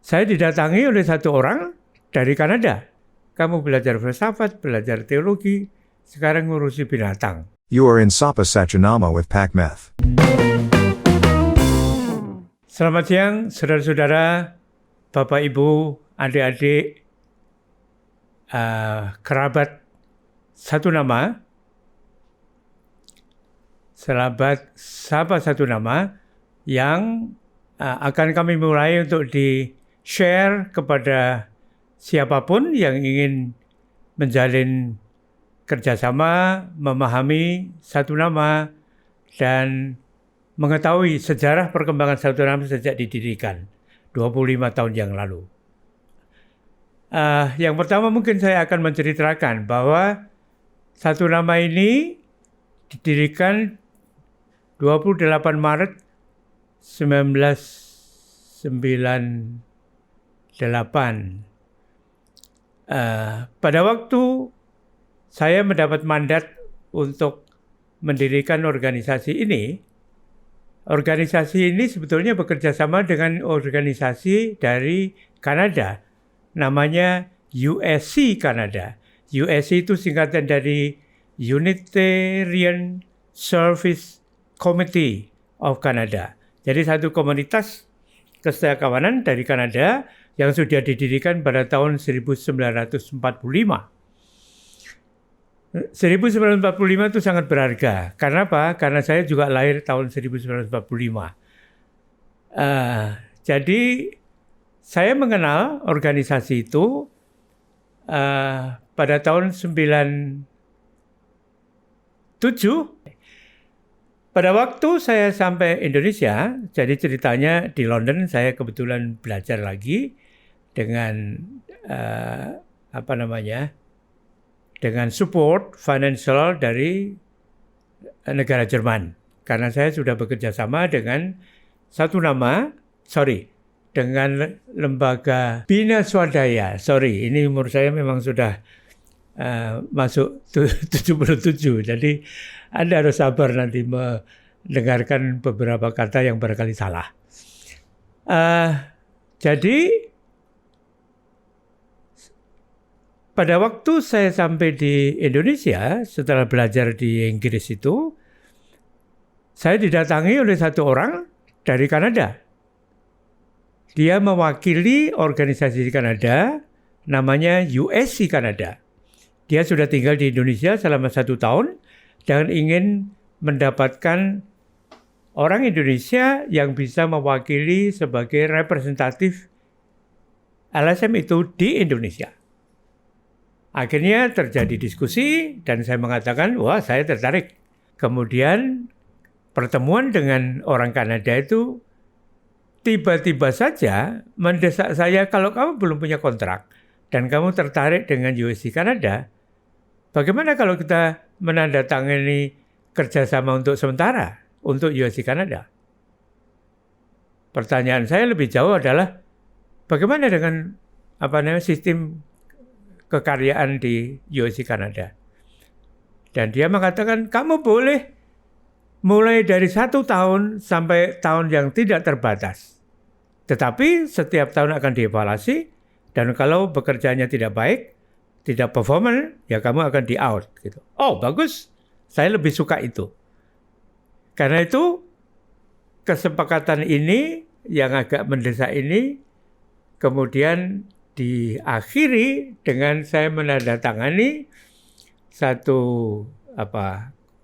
Saya didatangi oleh satu orang dari Kanada. Kamu belajar filsafat, belajar teologi, sekarang ngurusi binatang. You are in Sapa Satchinama with PacMeth. Selamat siang, saudara-saudara, Bapak, Ibu, adik-adik, kerabat satu nama, sahabat Sapa Satu Nama yang akan kami mulai untuk di-share kepada siapapun yang ingin menjalin kerjasama, memahami satu nama, dan mengetahui sejarah perkembangan satu nama sejak didirikan 25 tahun yang lalu. Yang pertama mungkin saya akan menceritakan bahwa satu nama ini didirikan 28 Maret 1998. Pada waktu saya mendapat mandat untuk mendirikan organisasi ini sebetulnya bekerja sama dengan organisasi dari Kanada, namanya USC Kanada. USC itu singkatan dari Unitarian Service Committee of Canada. Jadi satu komunitas kesetiakawanan dari Kanada yang sudah didirikan pada tahun 1945. 1945 itu sangat berharga. Karena apa? Karena saya juga lahir tahun 1945. Jadi saya mengenal organisasi itu pada tahun 97. Pada waktu saya sampai Indonesia, jadi ceritanya di London saya kebetulan belajar lagi dengan dengan support financial dari negara Jerman. Karena saya sudah bekerja sama dengan dengan lembaga Bina Swadaya. Ini umur saya memang sudah masuk 77. Jadi Anda harus sabar nanti mendengarkan beberapa kata yang barangkali salah. Jadi pada waktu saya sampai di Indonesia setelah belajar di Inggris itu, saya didatangi oleh satu orang dari Kanada. Dia mewakili organisasi di Kanada, namanya USC Kanada. Dia sudah tinggal di Indonesia selama 1 tahun dan ingin mendapatkan orang Indonesia yang bisa mewakili sebagai representatif LSM itu di Indonesia. Akhirnya terjadi diskusi dan saya mengatakan, wah saya tertarik. Kemudian pertemuan dengan orang Kanada itu tiba-tiba saja mendesak saya, kalau kamu belum punya kontrak dan kamu tertarik dengan USC Kanada, bagaimana kalau kita menandatangani kerjasama untuk sementara untuk USC Kanada? Pertanyaan saya lebih jauh adalah bagaimana dengan sistem kekaryaan di USC Kanada? Dan dia mengatakan kamu boleh mulai dari 1 tahun sampai tahun yang tidak terbatas. Tetapi setiap tahun akan dievaluasi dan kalau bekerjanya tidak baik, tidak performan, ya kamu akan di-out. Gitu. Oh, bagus. Saya lebih suka itu. Karena itu, kesepakatan ini, yang agak mendesak ini, kemudian diakhiri dengan saya menandatangani satu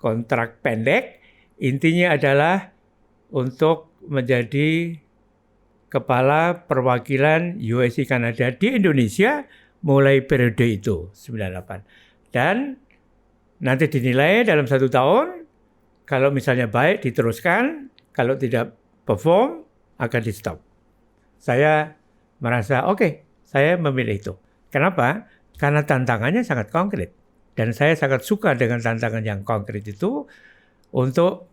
kontrak pendek. Intinya adalah untuk menjadi kepala perwakilan USC Kanada di Indonesia mulai periode itu, 98. Dan nanti dinilai dalam 1 tahun, kalau misalnya baik diteruskan, kalau tidak perform akan di-stop. Saya merasa oke, saya memilih itu. Kenapa? Karena tantangannya sangat konkret. Dan saya sangat suka dengan tantangan yang konkret itu untuk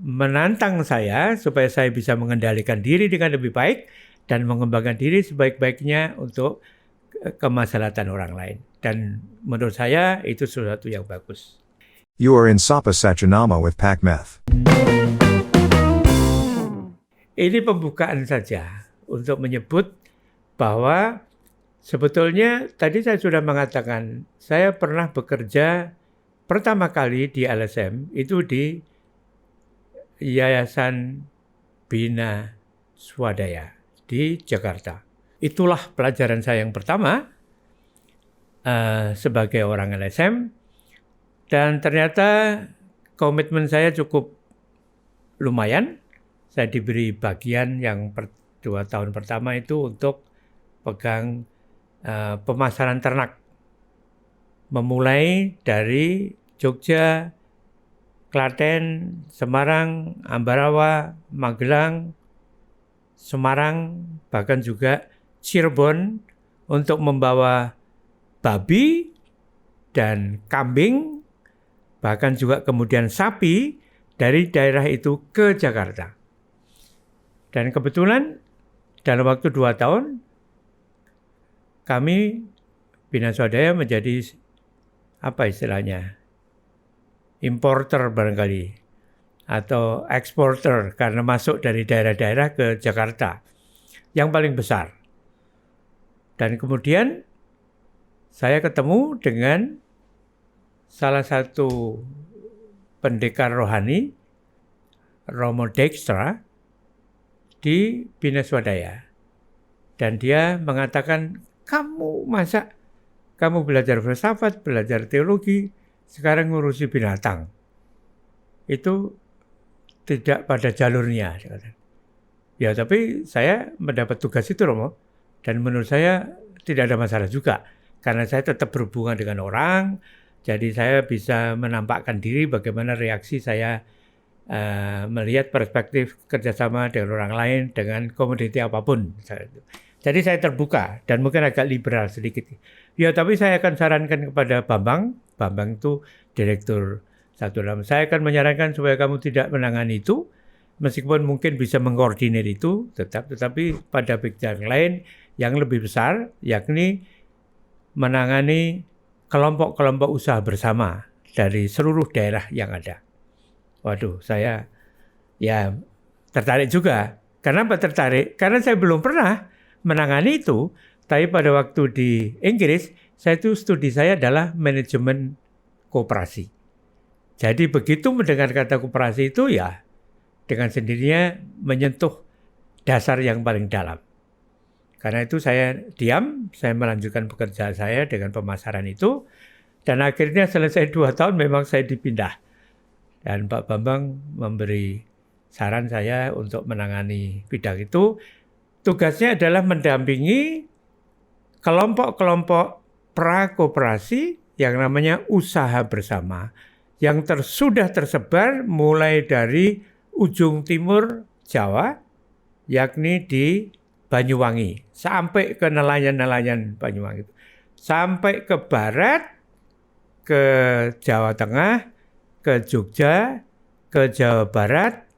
menantang saya supaya saya bisa mengendalikan diri dengan lebih baik dan mengembangkan diri sebaik-baiknya untuk kemaslahatan orang lain. Dan menurut saya itu sesuatu yang bagus. You are in Sapa Satchinama with PacMeth. Ini pembukaan saja untuk menyebut bahwa sebetulnya tadi saya sudah mengatakan, saya pernah bekerja pertama kali di LSM itu di Yayasan Bina Swadaya di Jakarta. Itulah pelajaran saya yang pertama sebagai orang LSM, dan ternyata komitmen saya cukup lumayan. Saya diberi bagian yang 2 tahun pertama itu untuk pegang pemasaran ternak. Memulai dari Jogja, Klaten, Semarang, Ambarawa, Magelang, Semarang, bahkan juga Cirebon untuk membawa babi dan kambing, bahkan juga kemudian sapi dari daerah itu ke Jakarta. Dan kebetulan dalam waktu 2 tahun kami Bina Swadaya menjadi apa istilahnya, importer barangkali atau eksporter, karena masuk dari daerah-daerah ke Jakarta yang paling besar. Dan kemudian saya ketemu dengan salah satu pendekar rohani, Romo Dykstra, di Bina Swadaya. Dan dia mengatakan, kamu belajar filsafat, belajar teologi, sekarang ngurusi binatang. Itu tidak pada jalurnya. Ya, tapi saya mendapat tugas itu, Romo. Dan menurut saya tidak ada masalah juga. Karena saya tetap berhubungan dengan orang, jadi saya bisa menampakkan diri bagaimana reaksi saya melihat perspektif kerjasama dengan orang lain, dengan komoditi apapun. Jadi saya terbuka dan mungkin agak liberal sedikit. Ya, tapi saya akan sarankan kepada Bambang itu Direktur 16. Saya akan menyarankan supaya kamu tidak menangani itu, meskipun mungkin bisa mengkoordinir itu, tetapi pada bidang lain yang lebih besar, yakni menangani kelompok-kelompok usaha bersama dari seluruh daerah yang ada. Waduh, saya ya tertarik juga. Kenapa tertarik? Karena saya belum pernah menangani itu, tapi pada waktu di Inggris, studi saya adalah manajemen koperasi. Jadi begitu mendengar kata koperasi itu, ya dengan sendirinya menyentuh dasar yang paling dalam. Karena itu saya diam, saya melanjutkan pekerjaan saya dengan pemasaran itu, dan akhirnya selesai 2 tahun memang saya dipindah. Dan Pak Bambang memberi saran saya untuk menangani bidang itu. Tugasnya adalah mendampingi kelompok-kelompok prakoperasi yang namanya usaha bersama, yang sudah tersebar mulai dari ujung timur Jawa, yakni di Banyuwangi, sampai ke nelayan-nelayan Banyuwangi, sampai ke barat, ke Jawa Tengah, ke Jogja, ke Jawa Barat,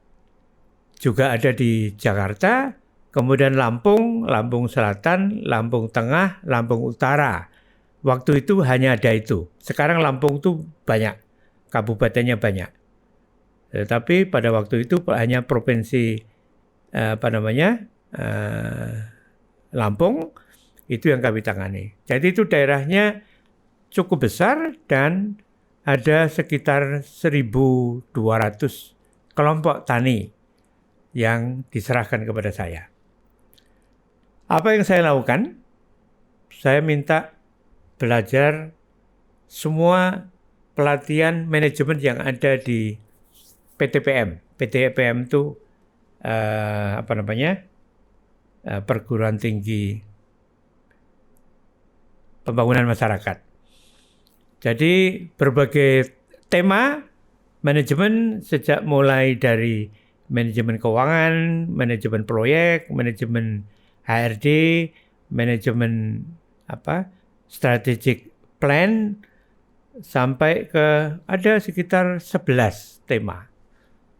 juga ada di Jakarta, kemudian Lampung, Lampung Selatan, Lampung Tengah, Lampung Utara. Waktu itu hanya ada itu. Sekarang Lampung itu banyak, kabupatennya banyak. Tetapi pada waktu itu hanya provinsi Lampung, itu yang kami tangani. Jadi itu daerahnya cukup besar dan ada sekitar 1.200 kelompok tani yang diserahkan kepada saya. Apa yang saya lakukan? Saya minta belajar semua pelatihan manajemen yang ada di PTPM. PTPM itu perguruan tinggi pembangunan masyarakat. Jadi berbagai tema manajemen, sejak mulai dari manajemen keuangan, manajemen proyek, manajemen HRD, manajemen strategic plan, sampai ke ada sekitar 11 tema.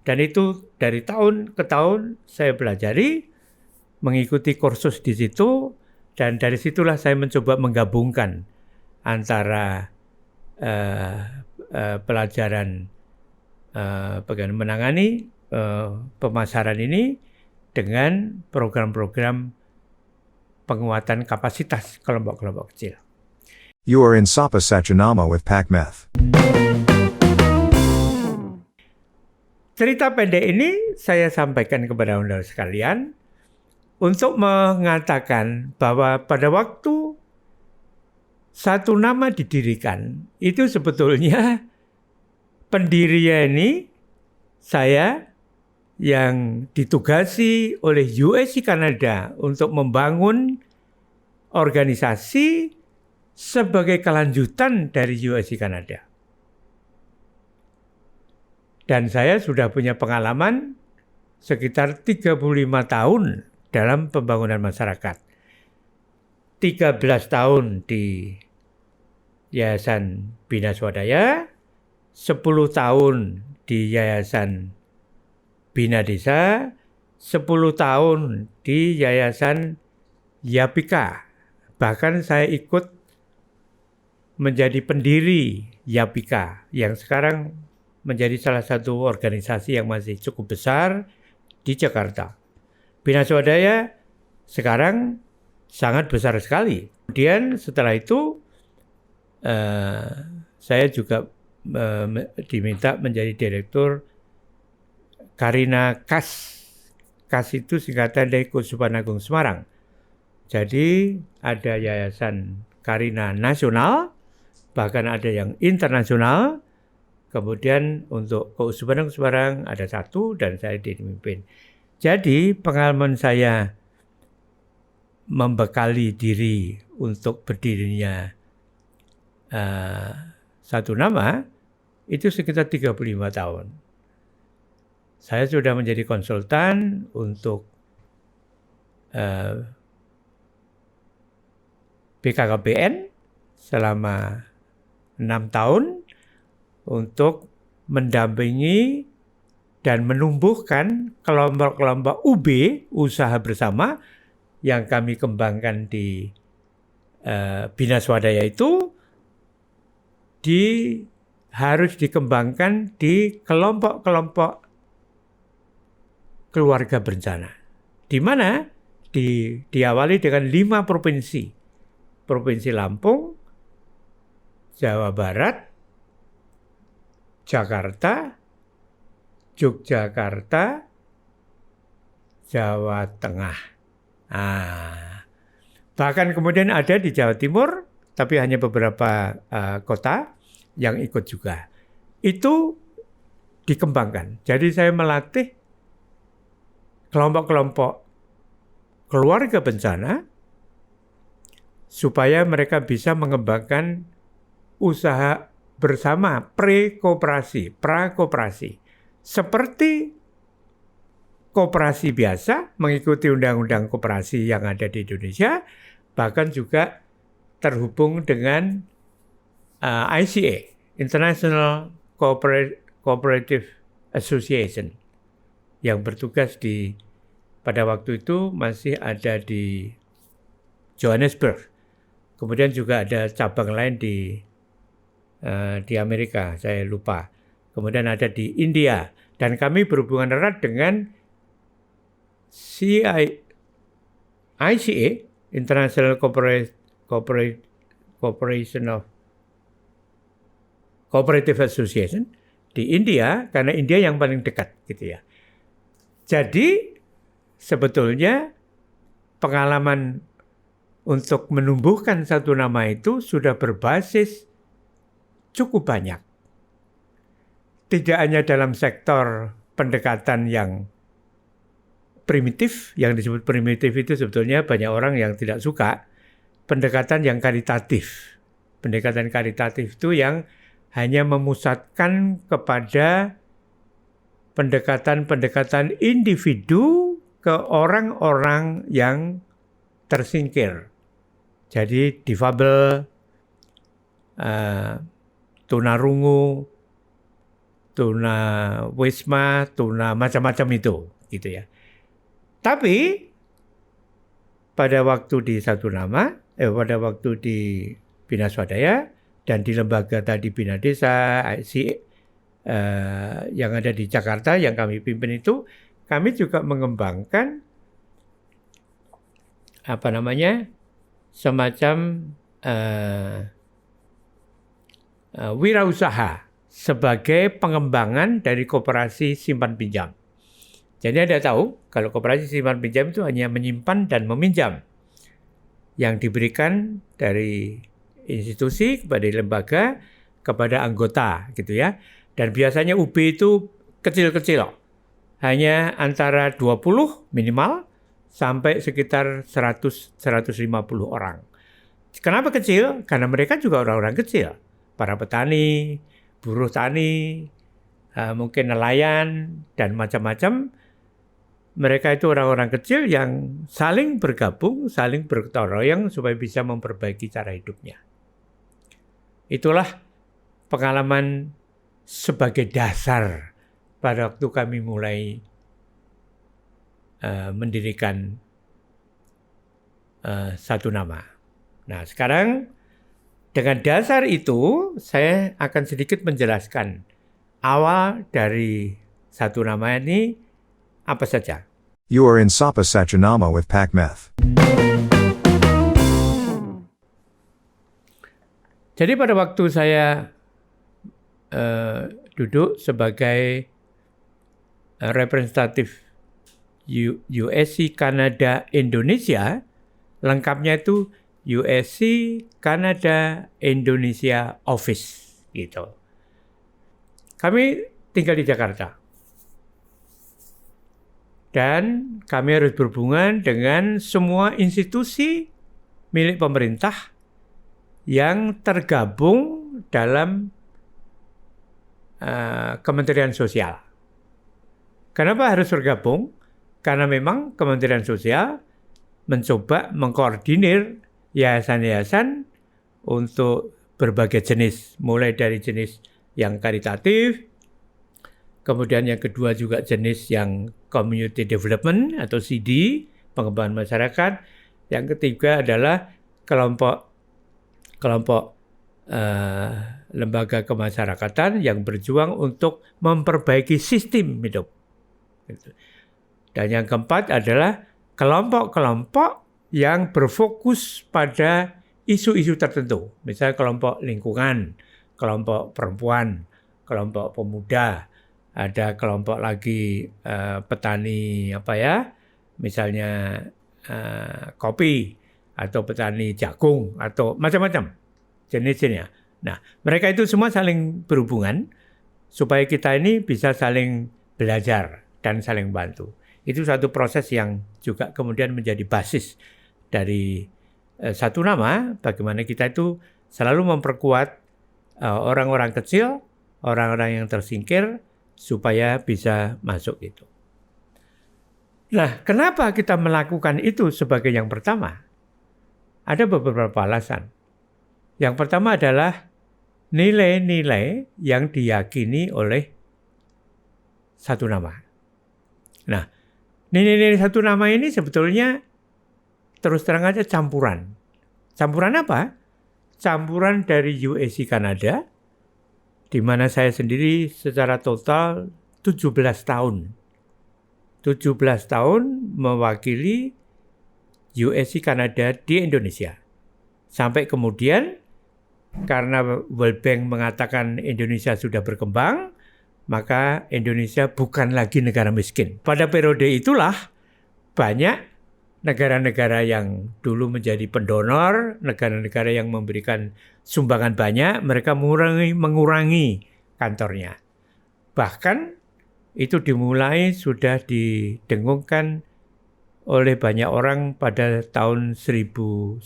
Dan itu dari tahun ke tahun saya pelajari, mengikuti kursus di situ, dan dari situlah saya mencoba menggabungkan antara pelajaran bagaimana menangani pemasaran ini dengan program-program penguatan kapasitas kelompok-kelompok kecil. You are in Sapa Satchinama with PACMEF. Cerita pendek ini saya sampaikan kepada saudara sekalian untuk mengatakan bahwa pada waktu satu nama didirikan, itu sebetulnya pendirinya ini saya yang ditugasi oleh USC Kanada untuk membangun organisasi sebagai kelanjutan dari USC Kanada. Dan saya sudah punya pengalaman sekitar 35 tahun dalam pembangunan masyarakat. 13 tahun di Yayasan Bina Swadaya, 10 tahun di Yayasan Bina Desa, 10 tahun di Yayasan Yapika. Bahkan saya ikut menjadi pendiri Yapika yang sekarang menjadi salah satu organisasi yang masih cukup besar di Jakarta. Bina Swadaya sekarang sangat besar sekali. Kemudian setelah itu saya juga diminta menjadi direktur Karina KAS. KAS itu singkatan dari Keuskupan Agung Semarang. Jadi ada Yayasan Karina Nasional, bahkan ada yang internasional. Kemudian untuk Keuskupan Agung Semarang ada satu dan saya dipimpin. Jadi pengalaman saya membekali diri untuk berdirinya satu nama itu sekitar 35 tahun. Saya sudah menjadi konsultan untuk BKKBN selama 6 tahun untuk mendampingi dan menumbuhkan kelompok-kelompok UB, usaha bersama, yang kami kembangkan di Bina Swadaya itu harus dikembangkan di kelompok-kelompok keluarga berencana. Di mana diawali dengan 5 provinsi. Provinsi Lampung, Jawa Barat, Jakarta, Yogyakarta, Jawa Tengah. Bahkan kemudian ada di Jawa Timur, tapi hanya beberapa kota yang ikut juga. Itu dikembangkan. Jadi saya melatih kelompok-kelompok keluarga bencana supaya mereka bisa mengembangkan usaha bersama, pra-kooperasi, seperti koperasi biasa, mengikuti undang-undang koperasi yang ada di Indonesia, bahkan juga terhubung dengan ICA, International Cooperative Association, yang bertugas pada waktu itu masih ada di Johannesburg. Kemudian juga ada cabang lain di Amerika, saya lupa. Kemudian ada di India. Dan kami berhubungan erat dengan ICA, International Corporation of Cooperative Association, di India, karena India yang paling dekat gitu ya. Jadi sebetulnya pengalaman untuk menumbuhkan satu nama itu sudah berbasis cukup banyak. Tidak hanya dalam sektor pendekatan yang primitif, yang disebut primitif itu sebetulnya banyak orang yang tidak suka. Pendekatan yang karitatif. Pendekatan karitatif itu yang hanya memusatkan kepada pendekatan-pendekatan individu ke orang-orang yang tersingkir. Jadi difabel, tunarungu, tunawisma, tuna macam-macam itu, gitu ya. Tapi pada waktu di satu nama, pada waktu di Bina Swadaya dan di lembaga tadi Bina Desa, yang ada di Jakarta yang kami pimpin itu, kami juga mengembangkan semacam wirausaha sebagai pengembangan dari koperasi simpan pinjam. Jadi Anda tahu kalau koperasi simpan pinjam itu hanya menyimpan dan meminjam yang diberikan dari institusi kepada lembaga kepada anggota gitu ya. Dan biasanya UB itu kecil-kecil, hanya antara 20 minimal sampai sekitar 100-150 orang. Kenapa kecil? Karena mereka juga orang-orang kecil, para petani, buruh tani, mungkin nelayan dan macam-macam. Mereka itu orang-orang kecil yang saling bergabung, saling bergotong royong supaya bisa memperbaiki cara hidupnya. Itulah pengalaman sebagai dasar pada waktu kami mulai mendirikan Satu Nama. Nah, sekarang dengan dasar itu saya akan sedikit menjelaskan awal dari Satu Nama ini apa saja. You are in Sapa Satchinama with PacMeth. Jadi pada waktu saya duduk sebagai representatif USC Kanada Indonesia, lengkapnya itu USC Kanada Indonesia Office gitu. Kami tinggal di Jakarta. Dan kami harus berhubungan dengan semua institusi milik pemerintah yang tergabung dalam Kementerian Sosial. Kenapa harus bergabung? Karena memang Kementerian Sosial mencoba mengkoordinir yayasan-yayasan untuk berbagai jenis, mulai dari jenis yang karitatif, kemudian yang kedua juga jenis yang community development atau CD, pengembangan masyarakat. Yang ketiga adalah kelompok lembaga kemasyarakatan yang berjuang untuk memperbaiki sistem hidup. Dan yang keempat adalah kelompok-kelompok yang berfokus pada isu-isu tertentu. Misalnya kelompok lingkungan, kelompok perempuan, kelompok pemuda, ada kelompok lagi petani misalnya kopi atau petani jagung atau macam-macam jenisnya. Nah, mereka itu semua saling berhubungan supaya kita ini bisa saling belajar dan saling bantu. Itu satu proses yang juga kemudian menjadi basis dari Satu Nama, bagaimana kita itu selalu memperkuat orang-orang kecil, orang-orang yang tersingkir, supaya bisa masuk itu. Nah, kenapa kita melakukan itu sebagai yang pertama? Ada beberapa alasan. Yang pertama adalah nilai-nilai yang diyakini oleh Satu Nama. Nah, nilai-nilai Satu Nama ini sebetulnya terus terang aja campuran. Campuran apa? Campuran dari USC Kanada, di mana saya sendiri secara total 17 tahun. 17 tahun mewakili USC Kanada di Indonesia. Sampai kemudian karena World Bank mengatakan Indonesia sudah berkembang, maka Indonesia bukan lagi negara miskin. Pada periode itulah banyak negara-negara yang dulu menjadi pendonor, negara-negara yang memberikan sumbangan banyak, mereka mengurangi kantornya. Bahkan itu dimulai sudah didengungkan oleh banyak orang pada tahun 1900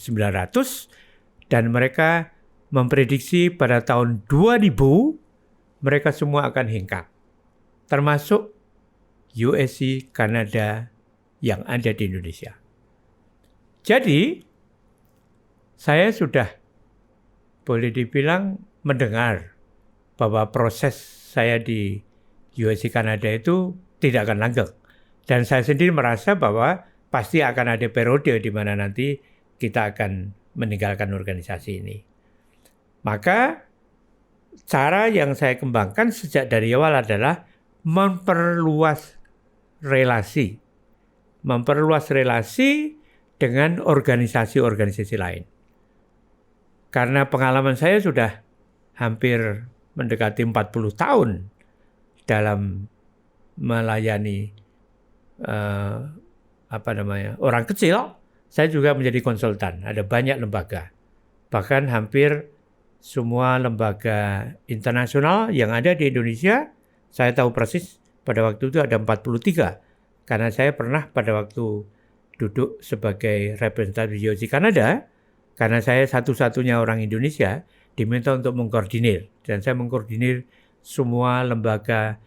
dan mereka memprediksi pada tahun 2000 mereka semua akan hengkang. Termasuk USC Kanada yang ada di Indonesia. Jadi, saya sudah boleh dibilang mendengar bahwa proses saya di USC Kanada itu tidak akan langgeng. Dan saya sendiri merasa bahwa pasti akan ada periode di mana nanti kita akan meninggalkan organisasi ini. Maka, cara yang saya kembangkan sejak dari awal adalah memperluas relasi dengan organisasi-organisasi lain. Karena pengalaman saya sudah hampir mendekati 40 tahun dalam melayani orang kecil, saya juga menjadi konsultan. Ada banyak lembaga. Bahkan hampir semua lembaga internasional yang ada di Indonesia, saya tahu persis pada waktu itu ada 43. Karena saya pernah pada waktu duduk sebagai representatif IOC Kanada, karena saya satu-satunya orang Indonesia, diminta untuk mengkoordinir. Dan saya mengkoordinir semua lembaga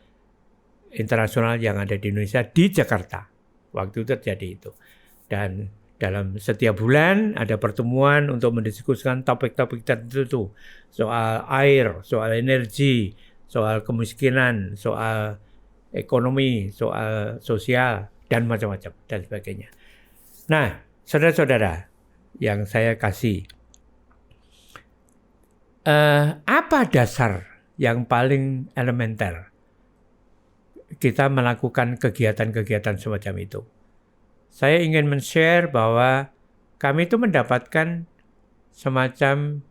internasional yang ada di Indonesia di Jakarta. Waktu itu terjadi itu. Dan dalam setiap bulan ada pertemuan untuk mendiskusikan topik-topik tertentu. Soal air, soal energi, soal kemiskinan, soal ekonomi, soal sosial, dan macam-macam, dan sebagainya. Nah, saudara-saudara yang saya kasih, apa dasar yang paling elementer kita melakukan kegiatan-kegiatan semacam itu? Saya ingin men-share bahwa kami itu mendapatkan semacam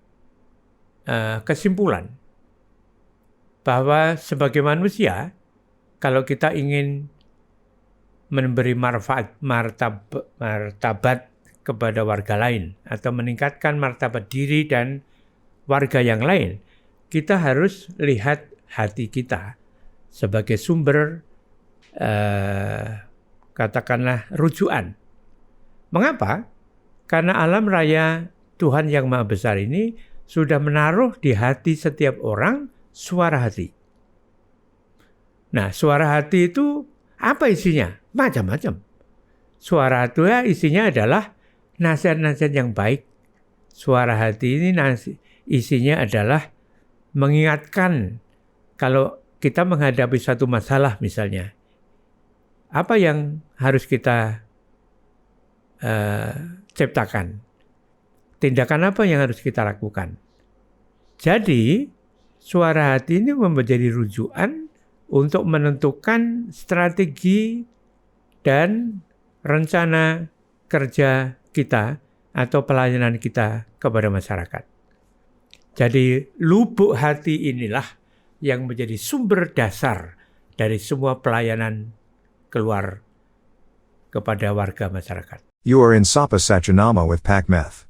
kesimpulan bahwa sebagai manusia, kalau kita ingin memberi martabat kepada warga lain atau meningkatkan martabat diri dan warga yang lain, kita harus lihat hati kita sebagai sumber katakanlah rujukan. Mengapa? Karena alam raya Tuhan yang Maha Besar ini sudah menaruh di hati setiap orang suara hati. Nah, suara hati itu apa isinya? Macam-macam. Suara hati isinya adalah nasihat-nasihat yang baik. Suara hati ini isinya adalah mengingatkan kalau kita menghadapi satu masalah misalnya. Apa yang harus kita ciptakan? Tindakan apa yang harus kita lakukan? Jadi, suara hati ini menjadi rujukan untuk menentukan strategi dan rencana kerja kita atau pelayanan kita kepada masyarakat. Jadi, lubuk hati inilah yang menjadi sumber dasar dari semua pelayanan keluar kepada warga masyarakat. You are in Sapa Satchinama with Pak Meth.